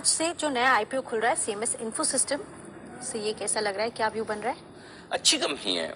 से जो नया आईपीओ खुल रहा है सीएमएस इन्फो सिस्टम से, ये कैसा लग रहा है, क्या व्यू बन रहा है? अच्छी कंपनी है,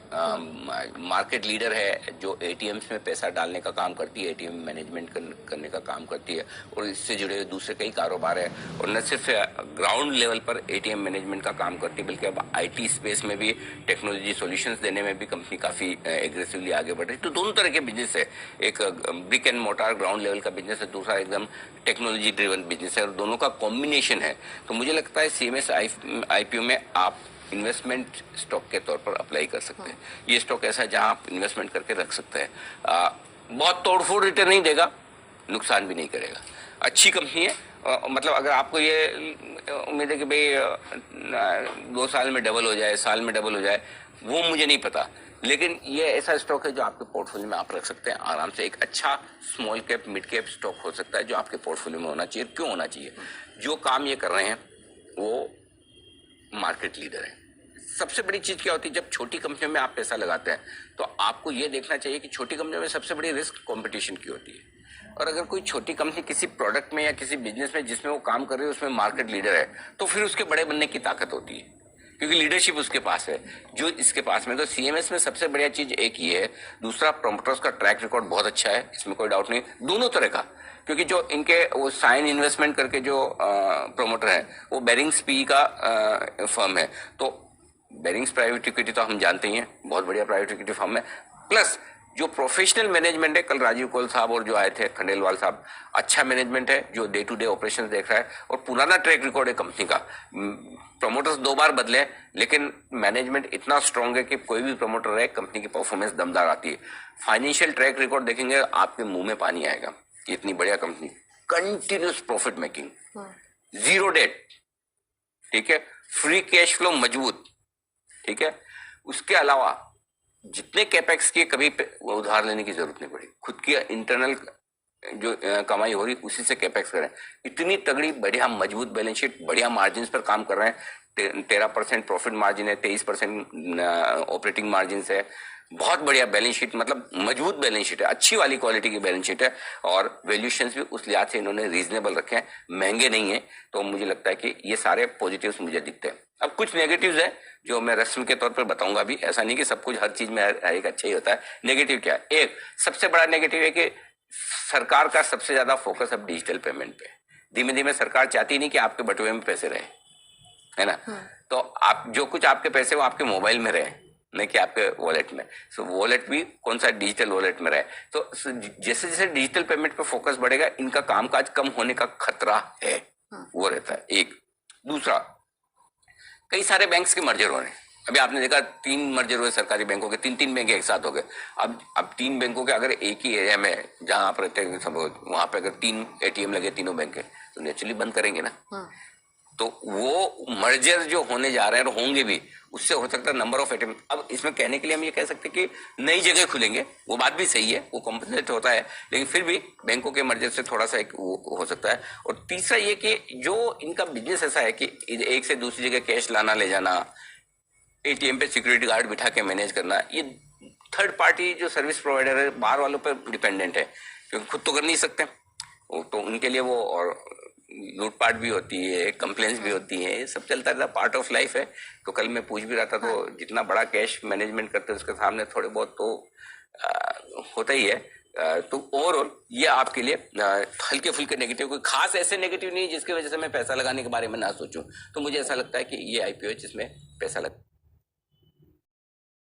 मार्केट लीडर है, जो एटीएम्स में पैसा डालने का काम करती है, एटीएम मैनेजमेंट करने का काम करती है, और इससे जुड़े दूसरे कई कारोबार है। और न सिर्फ ग्राउंड लेवल पर एटीएम मैनेजमेंट का काम करती है, बल्कि अब आईटी स्पेस में भी टेक्नोलॉजी सॉल्यूशंस देने में भी कंपनी काफी एग्रेसिवली आगे बढ़ रही है। तो दोनों तरह के बिजनेस है, एक brick and mortar ground level का बिजनेस है, दूसरा एकदम टेक्नोलॉजी ड्रिवन बिजनेस है, और दोनों का कॉम्बिनेशन है। तो मुझे लगता है सीएमएस आईपीओ में आप इन्वेस्टमेंट स्टॉक के तौर पर अप्लाई कर सकते हैं। ये स्टॉक ऐसा है जहां आप इन्वेस्टमेंट करके रख सकते हैं। बहुत तोड़फोड़ रिटर्न नहीं देगा, नुकसान भी नहीं करेगा, अच्छी कंपनी है। मतलब अगर आपको ये उम्मीद है कि भाई 2 साल में डबल हो जाए, साल में डबल हो जाए, वो मुझे नहीं पता, लेकिन ये ऐसा स्टॉक है जो आपके पोर्टफोलियो में आप रख सकते हैं आराम से। एक अच्छा small cap mid cap stock हो सकता है जो आपके पोर्टफोलियो में होना चाहिए। क्यों होना चाहिए? जो काम ये कर रहे हैं वो मार्केट लीडर है। सबसे बड़ी चीज क्या होती है, जब छोटी कंपनियों में आप पैसा लगाते हैं तो आपको यह देखना चाहिए कि छोटी कंपनियों में सबसे बड़ी रिस्क कंपटीशन की होती है। और अगर कोई छोटी कंपनी किसी प्रोडक्ट में या किसी बिजनेस में जिसमें वो काम कर रही है उसमें मार्केट लीडर है, तो फिर उसके बड़े बनने की ताकत होती है, क्योंकि लीडरशिप उसके पास है जो इसके पास में। तो सीएमएस में सबसे बढ़िया चीज एक ही है। दूसरा, प्रोमोटर्स का ट्रैक रिकॉर्ड बहुत अच्छा है, इसमें कोई डाउट नहीं, दोनों तरह का। क्योंकि जो इनके वो साइन इन्वेस्टमेंट करके जो प्रोमोटर है वो बेरिंग्स पी का फर्म है। तो बेरिंग्स प्राइवेट इक्विटी तो हम जानते ही हैं, बहुत बढ़िया प्राइवेट इक्विटी फर्म है। प्लस जो प्रोफेशनल मैनेजमेंट है, कल राजीव कोल साहब और जो आए थे खंडेलवाल साहब, अच्छा मैनेजमेंट है जो डे टू डे ऑपरेशंस देख रहा है, और पुराना ट्रैक रिकॉर्ड है कंपनी का। प्रमोटर्स 2 बार बदले, लेकिन मैनेजमेंट इतना स्ट्रांग है कि कोई भी प्रमोटर रहे कंपनी की परफॉर्मेंस दमदार आती है। फाइनेंशियल ट्रैक रिकॉर्ड देखेंगे आपके मुंह में पानी आएगा। इतनी बढ़िया company, continuous profit making, 0 date, ठीक है, फ्री कैश फ्लो मजबूत, ठीक है। उसके अलावा जितने कैपेक्स किए कभी उधार लेने की जरूरत नहीं पड़ी, खुद की इंटरनल जो कमाई हो रही उसी से कैपेक्स करें। इतनी तगड़ी बढ़िया मजबूत बैलेंस शीट, बढ़िया मार्जिन पर काम कर रहे हैं। 13% प्रॉफिट मार्जिन है, 23% ऑपरेटिंग मार्जिन है। बहुत बढ़िया बैलेंस शीट, मतलब मजबूत बैलेंस शीट है, अच्छी वाली क्वालिटी की बैलेंस शीट है। और वैल्यूएशंस भी उस लिहाज से इन्होंने रीजनेबल रखे हैं, महंगे नहीं है। तो मुझे लगता है कि ये सारे पॉजिटिव्स मुझे दिखते हैं। अब कुछ नेगेटिव्स है जो मैं रस्म के तौर पर बताऊंगा भी, ऐसा नहीं कि सब कुछ हर चीज में एक अच्छा ही होता है। नेगेटिव क्या है? एक सबसे बड़ा नेगेटिव है कि सरकार का सबसे ज्यादा फोकस अब डिजिटल पेमेंट पे। धीमे धीमे सरकार चाहती नहीं कि आपके बटुए में पैसे रहे, है ना। तो आप जो कुछ आपके पैसे वो आपके मोबाइल में रहे, नहीं कि आपके वॉलेट में। सो वॉलेट भी कौन सा डिजिटल वॉलेट में रहे। तो जैसे जैसे डिजिटल पेमेंट पे फोकस बढ़ेगा, इनका कामकाज कम होने का खतरा है, वो रहता है एक। दूसरा, कई सारे बैंक्स के मर्जर हो रहे हैं। अभी आपने देखा 3 मर्जर हुए सरकारी बैंकों के, 3 बैंक एक साथ हो गए। अब 3 बैंकों के अगर एक ही एरिया में जहां आप रहते हैं सब, वहां पे अगर 3 एटीएम लगे तीनों बैंक के, तो नेचुरली बंद करेंगे ना। तो वो मर्जर जो होने जा रहे हैं और होंगे भी, उससे हो सकता है नंबर ऑफ एटीएम। अब इसमें कहने के लिए हम ये कह सकते हैं कि नई जगह खुलेंगे, वो बात भी सही है, वो कॉम्पनसेट होता है, लेकिन फिर भी बैंकों के मर्जर से थोड़ा सा एक हो सकता है। और तीसरा ये कि जो इनका बिजनेस ऐसा है कि एक से दूसरी जगह कैश लाना ले जाना, एटीएम पे सिक्योरिटी गार्ड बिठा के मैनेज करना, ये थर्ड पार्टी जो सर्विस प्रोवाइडर है बाहर वालों पर डिपेंडेंट है, क्योंकि खुद तो कर नहीं सकते। तो उनके लिए वो, और लूटपाट भी होती है, कंप्लेंट्स भी होती है, ये सब चलता रहता, पार्ट ऑफ लाइफ है। तो कल मैं पूछ भी रहा था, तो जितना बड़ा कैश मैनेजमेंट करते हैं उसके सामने थोड़े बहुत तो होता ही है। तो ओवरऑल ये आपके लिए हल्के फुल्के नेगेटिव, कोई खास ऐसे नेगेटिव नहीं जिसकी वजह से मैं पैसा लगाने के बारे में ना सोचूं। तो मुझे ऐसा लगता है कि ये आईपीओ है जिसमें पैसा लग